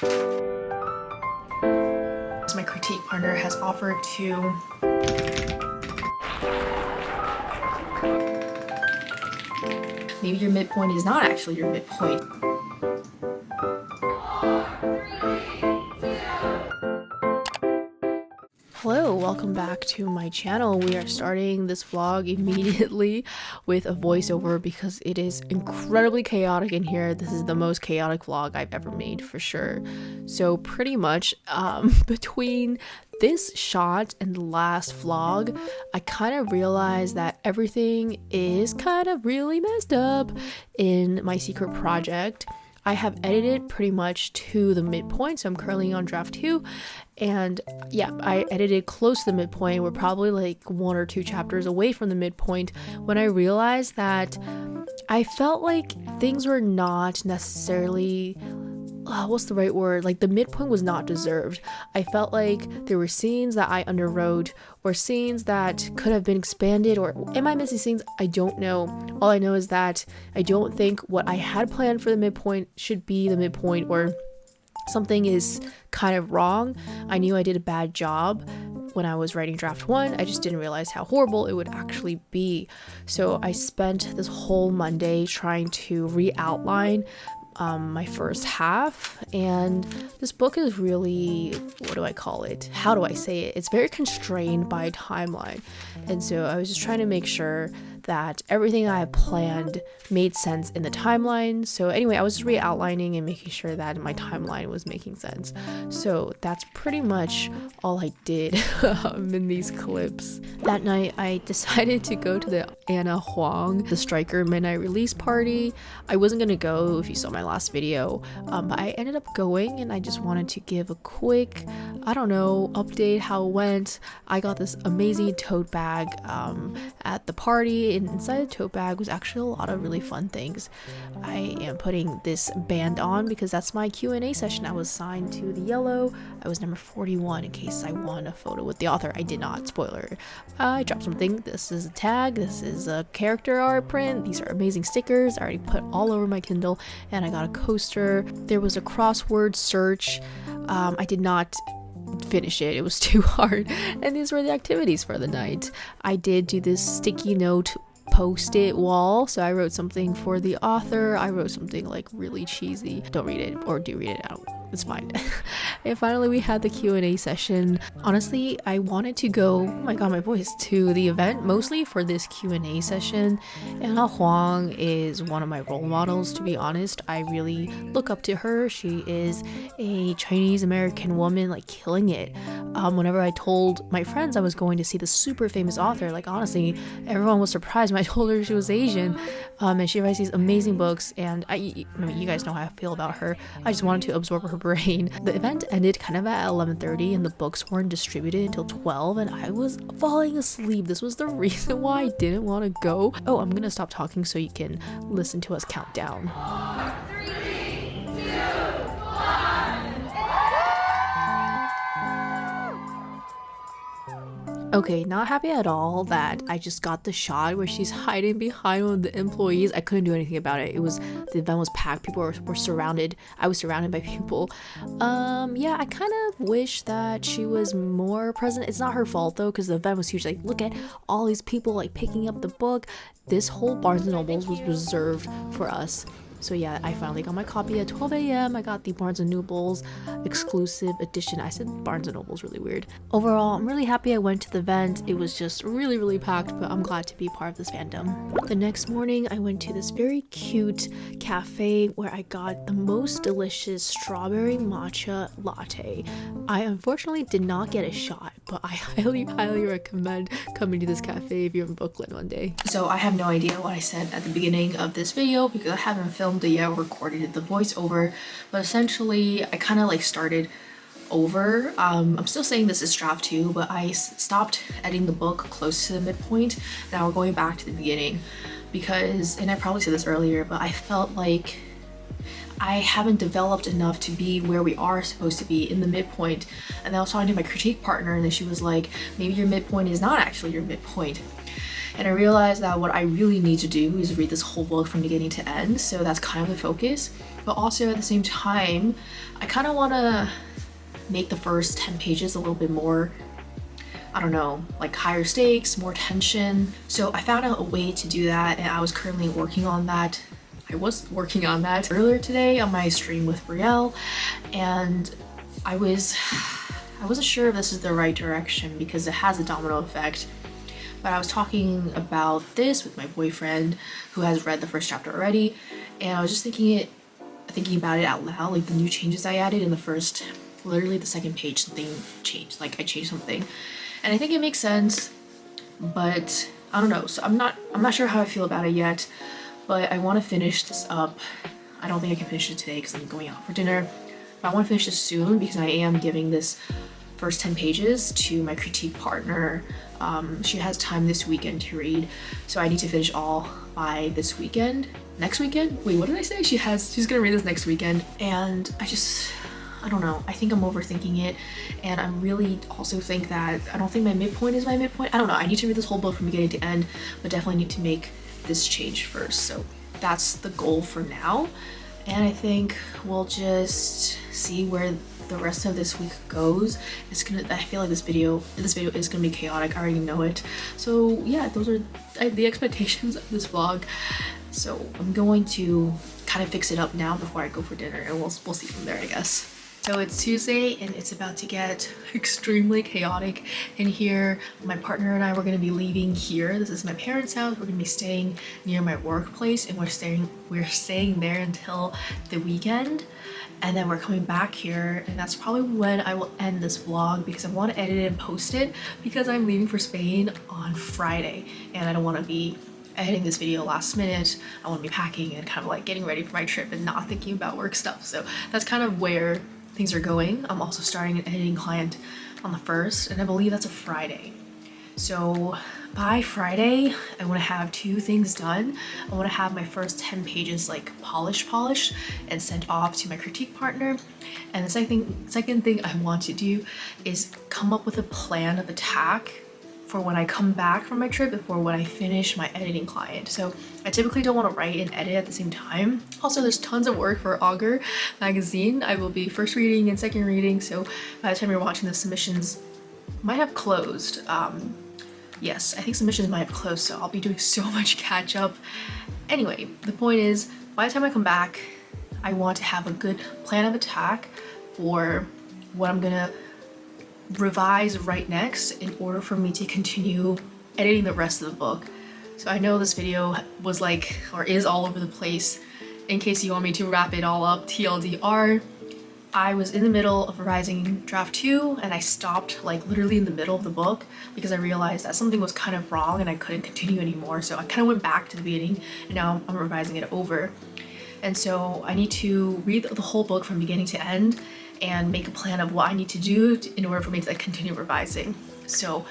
My critique partner has offered to maybe your midpoint is not actually your midpoint. Hello, welcome back to my channel. We are starting this vlog immediately with a voiceover because it is incredibly chaotic in here. This is the most chaotic vlog I've ever made for sure. So pretty much between this shot and the last vlog, I kind of realized that everything is kind of really messed up in my secret project. I have edited pretty much to the midpoint, so I'm currently on draft 2, and yeah, I edited close to the midpoint. We're probably like 1 or 2 chapters away from the midpoint when I realized that I felt like things were not necessarily what's the right word? Like the midpoint was not deserved. I felt like there were scenes that I underwrote or scenes that could have been expanded, or am I missing scenes? I don't know. All I know is that I don't think what I had planned for the midpoint should be the midpoint, or something is kind of wrong. I knew I did a bad job when I was writing draft 1. I just didn't realize how horrible it would actually be. So I spent this whole Monday trying to re-outline my first half, and this book is really, what do I call it? How do I say it? It's very constrained by timeline, and so I was just trying to make sure that everything I had planned made sense in the timeline. So anyway, I was just re-outlining and making sure that my timeline was making sense. So that's pretty much all I did in these clips. That night, I decided to go to the Huang, the Striker midnight release party. I wasn't gonna go if you saw my last video, but I ended up going, and I just wanted to give a quick, I don't know, update how it went. I got this amazing tote bag at the party, and inside the tote bag was actually a lot of really fun things. I am putting this band on because that's my Q&A session. I was signed to the yellow. I was number 41 in case I won a photo with the author. I did not, spoiler. I dropped something. This is a tag, this is a character art print, these are amazing stickers I already put all over my Kindle, and I got a coaster. There was a crossword search. I did not finish it, it was too hard, and these were the activities for the night. I did do this sticky note post-it wall, so I wrote something for the author. I wrote something like really cheesy. Don't read it, or do read it out, it's fine. And finally we had the Q&A session. Honestly, I wanted to go, oh my god, my voice, to the event mostly for this Q&A session. And Huang is one of my role models, to be honest. I really look up to her. She is a Chinese American woman, like killing it. Whenever I told my friends I was going to see the super famous author, like honestly everyone was surprised when I told her she was Asian, and she writes these amazing books, and I mean, you guys know how I feel about her. I just wanted to absorb her brain. The event ended kind of at 11:30, and the books weren't distributed until 12, and I was falling asleep. This was the reason why I didn't want to go. Oh, I'm gonna stop talking so you can listen to us count down. 3, 2, 1. Okay, not happy at all that I just got the shot where she's hiding behind one of the employees. I couldn't do anything about it. The event was packed. People were surrounded. I was surrounded by people. Yeah, I kind of wish that she was more present. It's not her fault though, because the event was huge. Like, look at all these people like picking up the book. This whole Barnes & Nobles was reserved for us. So yeah, I finally got my copy at 12 a.m. I got the Barnes & Nobles exclusive edition. I said Barnes & Nobles really weird. Overall, I'm really happy I went to the event. It was just really, really packed, but I'm glad to be part of this fandom. The next morning, I went to this very cute cafe where I got the most delicious strawberry matcha latte. I unfortunately did not get a shot, but I highly, highly recommend coming to this cafe if you're in Brooklyn one day. So I have no idea what I said at the beginning of this video because I haven't filmed it yet, recorded the voiceover, but essentially I kind of like started over. I'm still saying this is draft 2, but I stopped editing the book close to the midpoint. Now we're going back to the beginning because, and I probably said this earlier, but I felt like I haven't developed enough to be where we are supposed to be in the midpoint. And I was talking to my critique partner, and then she was like, maybe your midpoint is not actually your midpoint. And I realized that what I really need to do is read this whole book from beginning to end, so that's kind of the focus. But also at the same time, I kind of want to make the first 10 pages a little bit more, I don't know, like higher stakes, more tension. So I found out a way to do that, and I was currently working on that. I was working on that earlier today on my stream with Brielle, and I wasn't sure if this is the right direction because it has a domino effect. But I was talking about this with my boyfriend who has read the first chapter already, and I was just thinking about it out loud, like the new changes I added in the first, literally the second page, something changed, like I changed something. And I think it makes sense, but I don't know. So I'm not sure how I feel about it yet, but I want to finish this up. I don't think I can finish it today because I'm going out for dinner, but I want to finish this soon because I am giving this first 10 pages to my critique partner. She has time this weekend to read, so I need to finish all by this weekend. Next weekend? Wait, what did I say? She's gonna read this next weekend, and I don't know. I think I'm overthinking it, and I'm really also think that I don't think my midpoint is my midpoint. I don't know. I need to read this whole book from beginning to end, but definitely need to make this change first. So that's the goal for now, and I think we'll just see where the rest of this week goes. I feel like this video is gonna be chaotic. I already know it. So yeah, those are the expectations of this vlog. So I'm going to kind of fix it up now before I go for dinner, and we'll see from there, I guess. So it's Tuesday and it's about to get extremely chaotic in here. My partner and I were gonna be leaving here. This is my parents' house. We're gonna be staying near my workplace, and we're staying there until the weekend. And then we're coming back here, and that's probably when I will end this vlog because I want to edit it and post it because I'm leaving for Spain on Friday, and I don't want to be editing this video last minute. I want to be packing and kind of like getting ready for my trip and not thinking about work stuff. So that's kind of where things are going. I'm also starting an editing client on the 1st, and I believe that's a Friday. So by Friday, I want to have 2 things done. I want to have my first 10 pages like polished and sent off to my critique partner. And the second thing I want to do is come up with a plan of attack for when I come back from my trip before when I finish my editing client. So I typically don't want to write and edit at the same time. Also, there's tons of work for Augur magazine. I will be first reading and second reading, so by the time you're watching, the submissions might have closed. Yes, I think submissions might have closed, so I'll be doing so much catch up. Anyway, the point is, by the time I come back, I want to have a good plan of attack for what I'm gonna revise right next in order for me to continue editing the rest of the book. So I know this video was like, or is all over the place. In case you want me to wrap it all up, TLDR, I was in the middle of revising draft 2 and I stopped like literally in the middle of the book because I realized that something was kind of wrong and I couldn't continue anymore. So I kind of went back to the beginning, and now I'm revising it over. And so I need to read the whole book from beginning to end and make a plan of what I need to do in order for me to like continue revising. So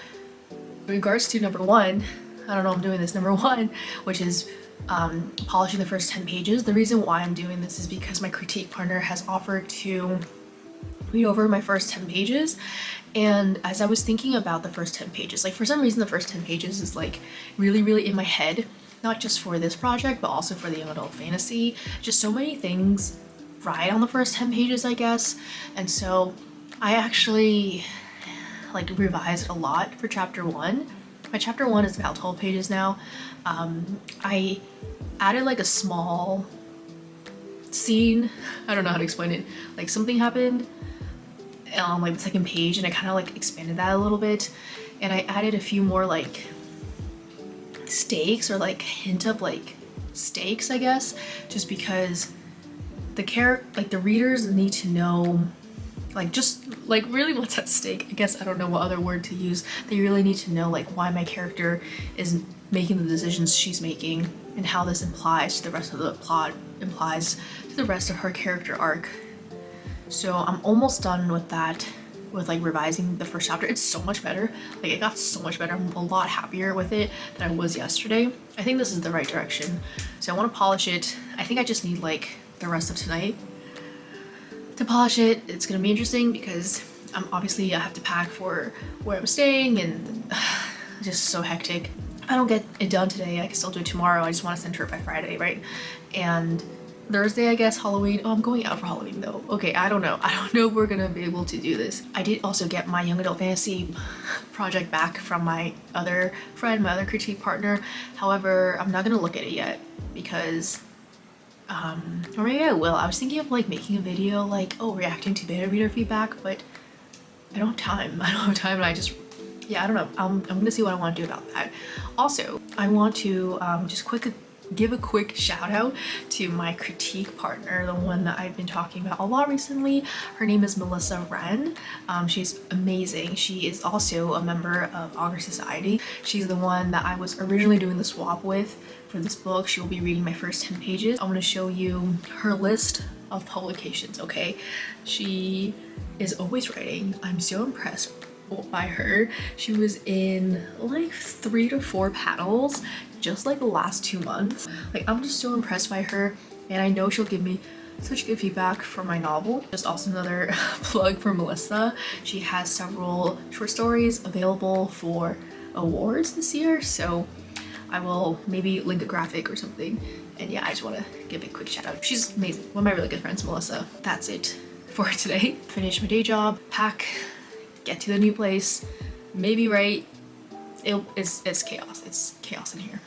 in regards to number 1, I don't know, I'm doing this number 1, which is polishing the first 10 pages. The reason why I'm doing this is because my critique partner has offered to read over my first 10 pages. And as I was thinking about the first 10 pages, like for some reason the first 10 pages is like really in my head, not just for this project, but also for the young adult fantasy. Just so many things ride on the first 10 pages, I guess. And so I actually like revised a lot for chapter 1. My chapter 1 is about 12 pages now. I added like a small scene. I don't know how to explain it. Like something happened on like the second page, and I kind of like expanded that a little bit, and I added a few more like stakes or like hint of like stakes, I guess, just because the readers need to know, like, just like really what's at stake. I guess I don't know what other word to use. They really need to know like why my character is making the decisions she's making and how this implies to the rest of the plot, implies to the rest of her character arc. So I'm almost done with that, with like revising the first chapter. It's so much better. Like it got so much better. I'm a lot happier with it than I was yesterday. I think this is the right direction. So I want to polish it. I think I just need like the rest of tonight to polish it. It's gonna be interesting because obviously I have to pack for where I'm staying, and just so hectic. if I don't get it done today, I can still do it tomorrow. I just want to send her by Friday, right? And Thursday, I guess, Halloween. Oh, I'm going out for Halloween though. Okay, I don't know. I don't know if we're gonna be able to do this. I did also get my young adult fantasy project back from my other friend, my other critique partner. However, I'm not gonna look at it yet because or maybe I will. I was thinking of like making a video like, oh, reacting to beta reader feedback, but I don't have time. I don't have time, and I just, yeah, I don't know. I'm gonna see what I want to do about that. Also, I want to just give a quick shout out to my critique partner, the one that I've been talking about a lot recently. Her name is Melissa Wren. She's amazing. She is also a member of Honor Society. She's the one that I was originally doing the swap with for this book. She will be reading my first 10 pages. I'm going to show you her list of publications, okay? She is always writing. I'm so impressed by her. She was in like 3 to 4 panels just like the last 2 months. Like, I'm just so impressed by her, and I know she'll give me such good feedback for my novel. Just also another plug for Melissa. She has several short stories available for awards this year, so I will maybe link a graphic or something. And yeah, I just want to give a quick shout out. She's amazing. One of my really good friends, Melissa. That's it for today. Finish my day job, pack, get to the new place, maybe write. It's chaos. It's chaos in here.